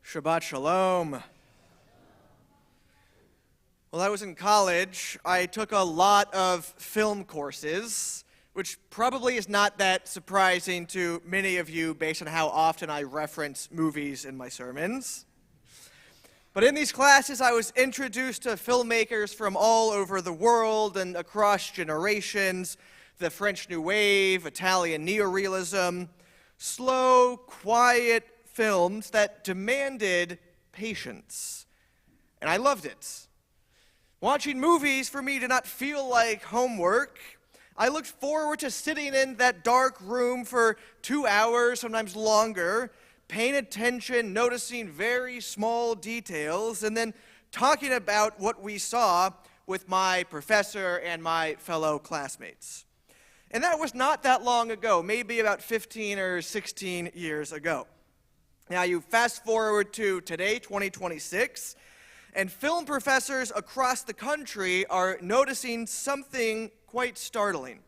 Shabbat shalom. While I was in college, I took a lot of film courses, which probably is not that surprising to many of you based on how often I reference movies in my sermons. But in these classes, I was introduced to filmmakers from all over the world and across generations, the French New Wave, Italian neorealism, slow, quiet films that demanded patience. And I loved it. Watching movies for me did not feel like homework. I looked forward to sitting in that dark room for 2 hours, sometimes longer, paying attention, noticing very small details, and then talking about what we saw with my professor and my fellow classmates. And that was not that long ago, maybe about 15 or 16 years ago. Now you fast forward to today, 2026, and film professors across the country are noticing something quite startling.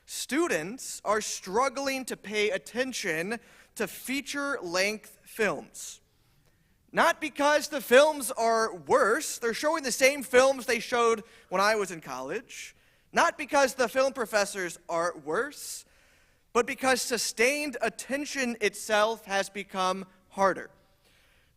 Students are struggling to pay attention to feature-length films. Not because the films are worse, they're showing the same films they showed when I was in college. Not because the film professors are worse, but because sustained attention itself has become harder.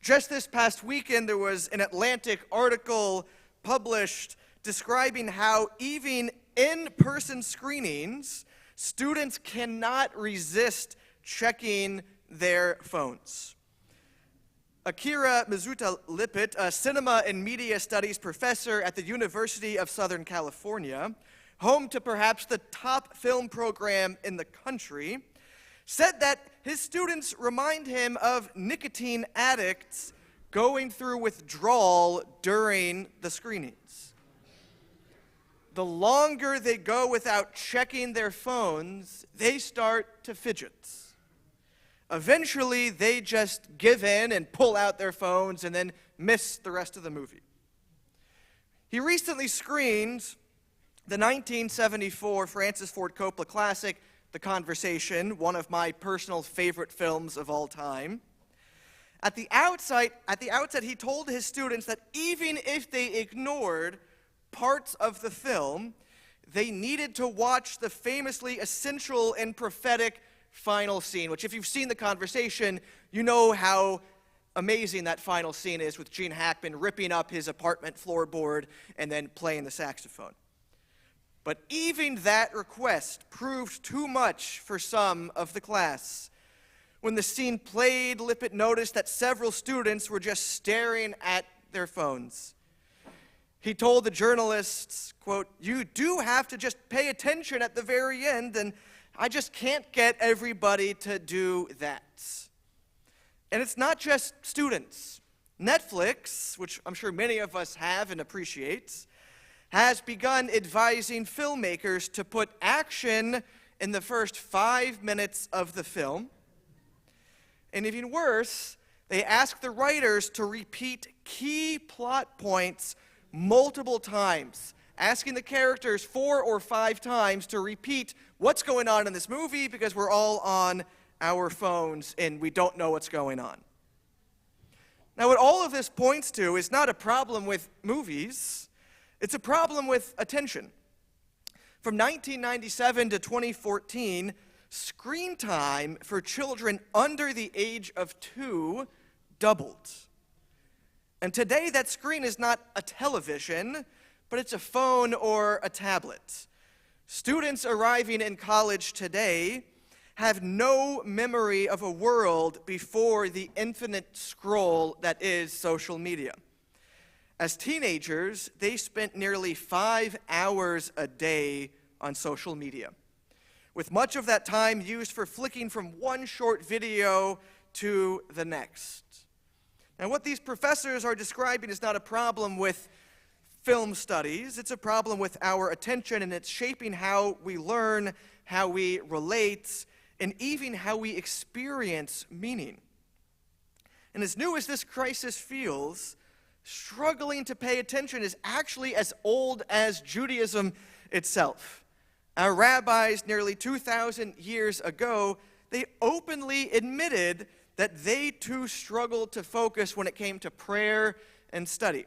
Just this past weekend, there was an Atlantic article published describing how even in-person screenings, students cannot resist checking their phones. Akira Mizuta-Lippitt, a cinema and media studies professor at the University of Southern California, home to perhaps the top film program in the country, said that his students remind him of nicotine addicts going through withdrawal during the screenings. The longer they go without checking their phones, they start to fidget. Eventually, they just give in and pull out their phones and then miss the rest of the movie. He recently screened the 1974 Francis Ford Coppola classic, The Conversation, one of my personal favorite films of all time. At the outset, he told his students that even if they ignored parts of the film, they needed to watch the famously essential and prophetic final scene, which if you've seen The Conversation, you know how amazing that final scene is with Gene Hackman ripping up his apartment floorboard and then playing the saxophone. But even that request proved too much for some of the class. When the scene played, Lippitt noticed that several students were just staring at their phones. He told the journalists, quote, "You do have to just pay attention at the very end, and I just can't get everybody to do that." And it's not just students. Netflix, which I'm sure many of us have and appreciate, has begun advising filmmakers to put action in the first 5 minutes of the film. And even worse, they ask the writers to repeat key plot points multiple times, asking the characters 4 or 5 times to repeat what's going on in this movie because we're all on our phones and we don't know what's going on. Now, what all of this points to is not a problem with movies. It's a problem with attention. From 1997 to 2014, screen time for children under the age of 2 doubled. And today that screen is not a television, but it's a phone or a tablet. Students arriving in college today have no memory of a world before the infinite scroll that is social media. As teenagers, they spent nearly 5 hours a day on social media, with much of that time used for flicking from one short video to the next. Now, what these professors are describing is not a problem with film studies. It's a problem with our attention, and it's shaping how we learn, how we relate, and even how we experience meaning. And as new as this crisis feels, struggling to pay attention is actually as old as Judaism itself. Our rabbis nearly 2,000 years ago, they openly admitted that they too struggled to focus when it came to prayer and study.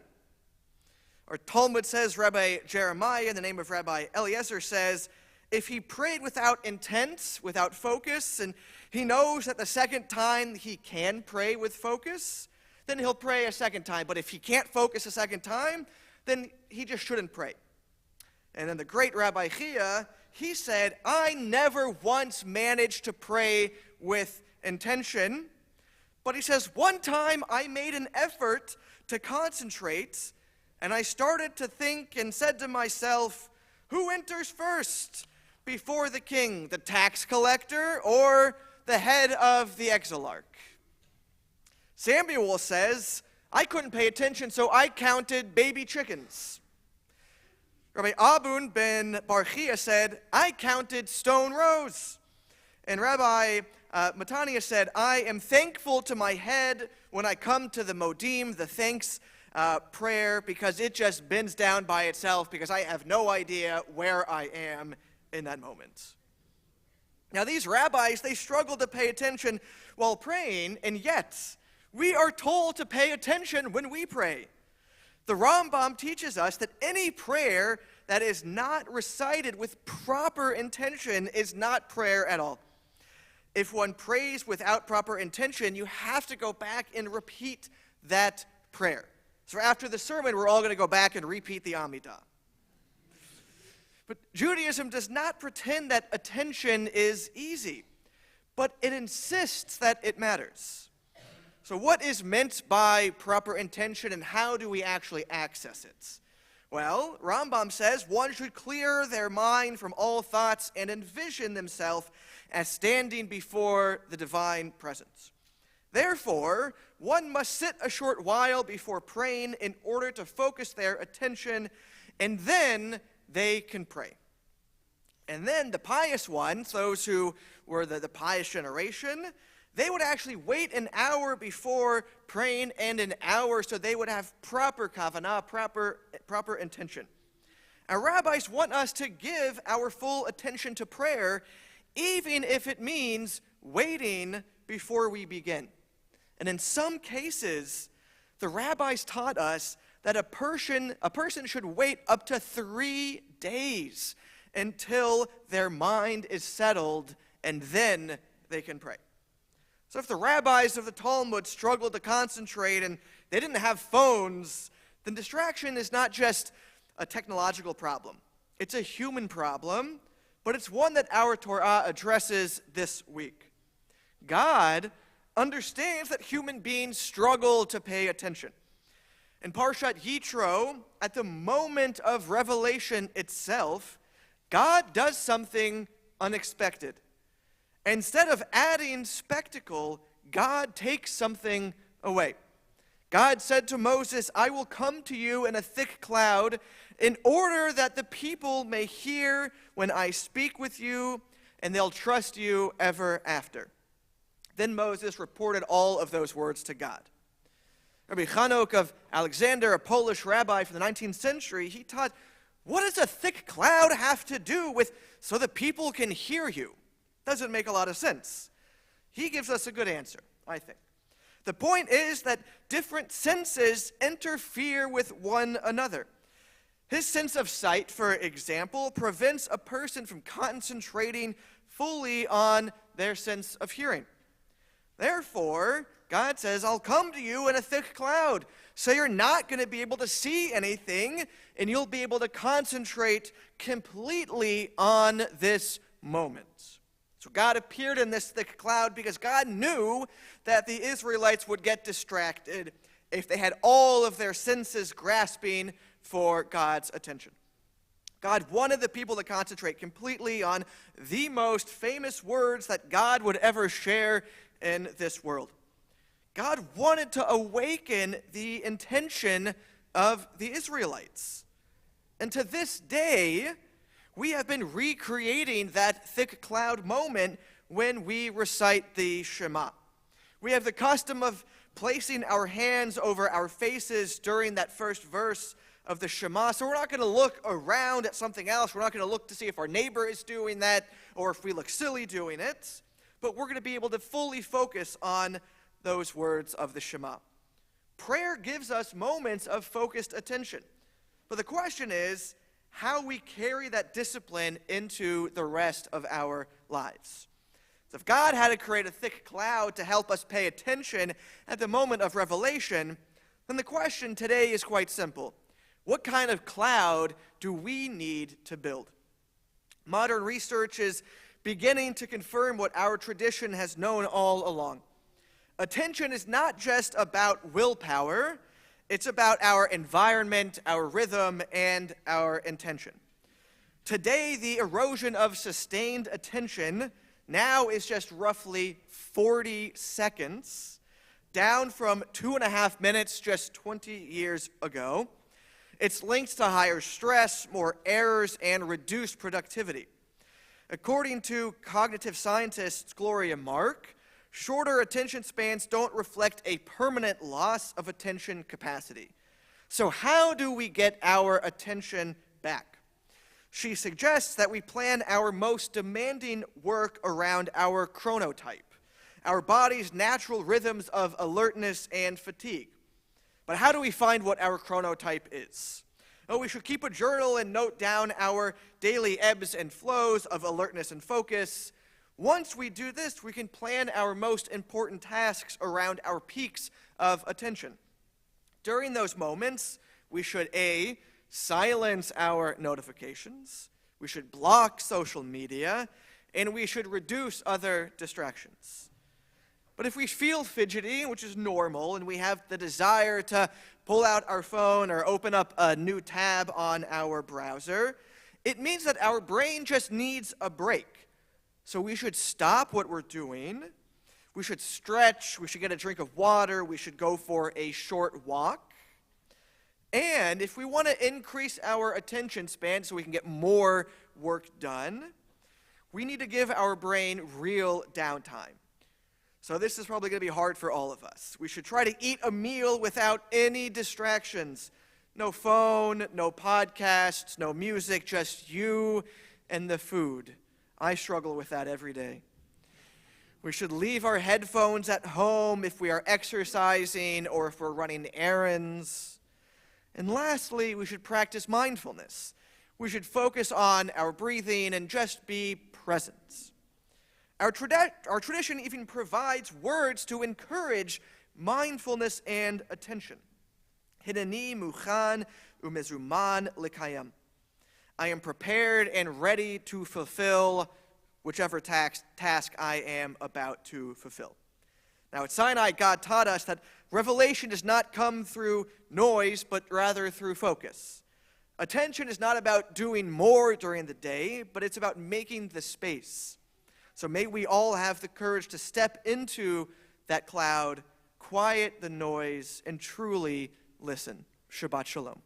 Our Talmud says, Rabbi Jeremiah, in the name of Rabbi Eliezer, says, if he prayed without intent, without focus, and he knows that the second time he can pray with focus, then he'll pray a second time. But if he can't focus a second time, then he just shouldn't pray. And then the great Rabbi Chia, he said, I never once managed to pray with intention, but he says, one time I made an effort to concentrate, and I started to think and said to myself, who enters first before the king, the tax collector or the head of the exilarch? Samuel says, I couldn't pay attention, so I counted baby chickens. Rabbi Abun ben Barchia said, I counted stone rows. And Rabbi Matania said, I am thankful to my head when I come to the Modim, the thanks prayer, because it just bends down by itself because I have no idea where I am in that moment. Now these rabbis, they struggled to pay attention while praying, and yet we are told to pay attention when we pray. The Rambam teaches us that any prayer that is not recited with proper intention is not prayer at all. If one prays without proper intention, you have to go back and repeat that prayer. So after the sermon, we're all going to go back and repeat the Amidah. But Judaism does not pretend that attention is easy, but it insists that it matters. So what is meant by proper intention, and how do we actually access it? Well, Rambam says one should clear their mind from all thoughts and envision themselves as standing before the divine presence. Therefore, one must sit a short while before praying in order to focus their attention, and then they can pray. And then the pious ones, those who were the pious generation, they would actually wait an hour before praying and an hour so they would have proper kavanah, proper intention. Our rabbis want us to give our full attention to prayer, even if it means waiting before we begin. And in some cases, the rabbis taught us that a person should wait up to 3 days until their mind is settled, and then they can pray. So if the rabbis of the Talmud struggled to concentrate and they didn't have phones, then distraction is not just a technological problem. It's a human problem, but it's one that our Torah addresses this week. God understands that human beings struggle to pay attention. In Parshat Yitro, at the moment of revelation itself, God does something unexpected. Instead of adding spectacle, God takes something away. God said to Moses, I will come to you in a thick cloud in order that the people may hear when I speak with you, and they'll trust you ever after. Then Moses reported all of those words to God. Rabbi Chanok of Alexander, a Polish rabbi from the 19th century, he taught, what does a thick cloud have to do with so the people can hear you? Doesn't make a lot of sense. He gives us a good answer, I think. The point is that different senses interfere with one another. His sense of sight, for example, prevents a person from concentrating fully on their sense of hearing. Therefore, God says, I'll come to you in a thick cloud, so you're not going to be able to see anything, and you'll be able to concentrate completely on this moment. So God appeared in this thick cloud because God knew that the Israelites would get distracted if they had all of their senses grasping for God's attention. God wanted the people to concentrate completely on the most famous words that God would ever share in this world. God wanted to awaken the intention of the Israelites. And to this day, we have been recreating that thick cloud moment when we recite the Shema. We have the custom of placing our hands over our faces during that first verse of the Shema. So we're not going to look around at something else. We're not going to look to see if our neighbor is doing that or if we look silly doing it. But we're going to be able to fully focus on those words of the Shema. Prayer gives us moments of focused attention. But the question is how we carry that discipline into the rest of our lives. So if God had to create a thick cloud to help us pay attention at the moment of revelation, then the question today is quite simple. What kind of cloud do we need to build? Modern research is beginning to confirm what our tradition has known all along. Attention is not just about willpower, it's about our environment, our rhythm, and our intention. Today, the erosion of sustained attention now is just roughly 40 seconds, down from 2.5 minutes just 20 years ago. It's linked to higher stress, more errors, and reduced productivity. According to cognitive scientist Gloria Mark, shorter attention spans don't reflect a permanent loss of attention capacity. So how do we get our attention back? She suggests that we plan our most demanding work around our chronotype, our body's natural rhythms of alertness and fatigue. But how do we find what our chronotype is? Well, we should keep a journal and note down our daily ebbs and flows of alertness and focus. Once we do this, we can plan our most important tasks around our peaks of attention. During those moments, we should A, silence our notifications, we should block social media, and we should reduce other distractions. But if we feel fidgety, which is normal, and we have the desire to pull out our phone or open up a new tab on our browser, it means that our brain just needs a break. So we should stop what we're doing, we should stretch, we should get a drink of water, we should go for a short walk. And if we want to increase our attention span so we can get more work done, we need to give our brain real downtime. So this is probably going to be hard for all of us. We should try to eat a meal without any distractions. No phone, no podcasts, no music, just you and the food. I struggle with that every day. We should leave our headphones at home if we are exercising or if we're running errands. And lastly, we should practice mindfulness. We should focus on our breathing and just be present. Our tradition even provides words to encourage mindfulness and attention. Hineni muchan umezuman likayam. I am prepared and ready to fulfill whichever task I am about to fulfill. Now at Sinai, God taught us that revelation does not come through noise, but rather through focus. Attention is not about doing more during the day, but it's about making the space. So may we all have the courage to step into that cloud, quiet the noise, and truly listen. Shabbat shalom.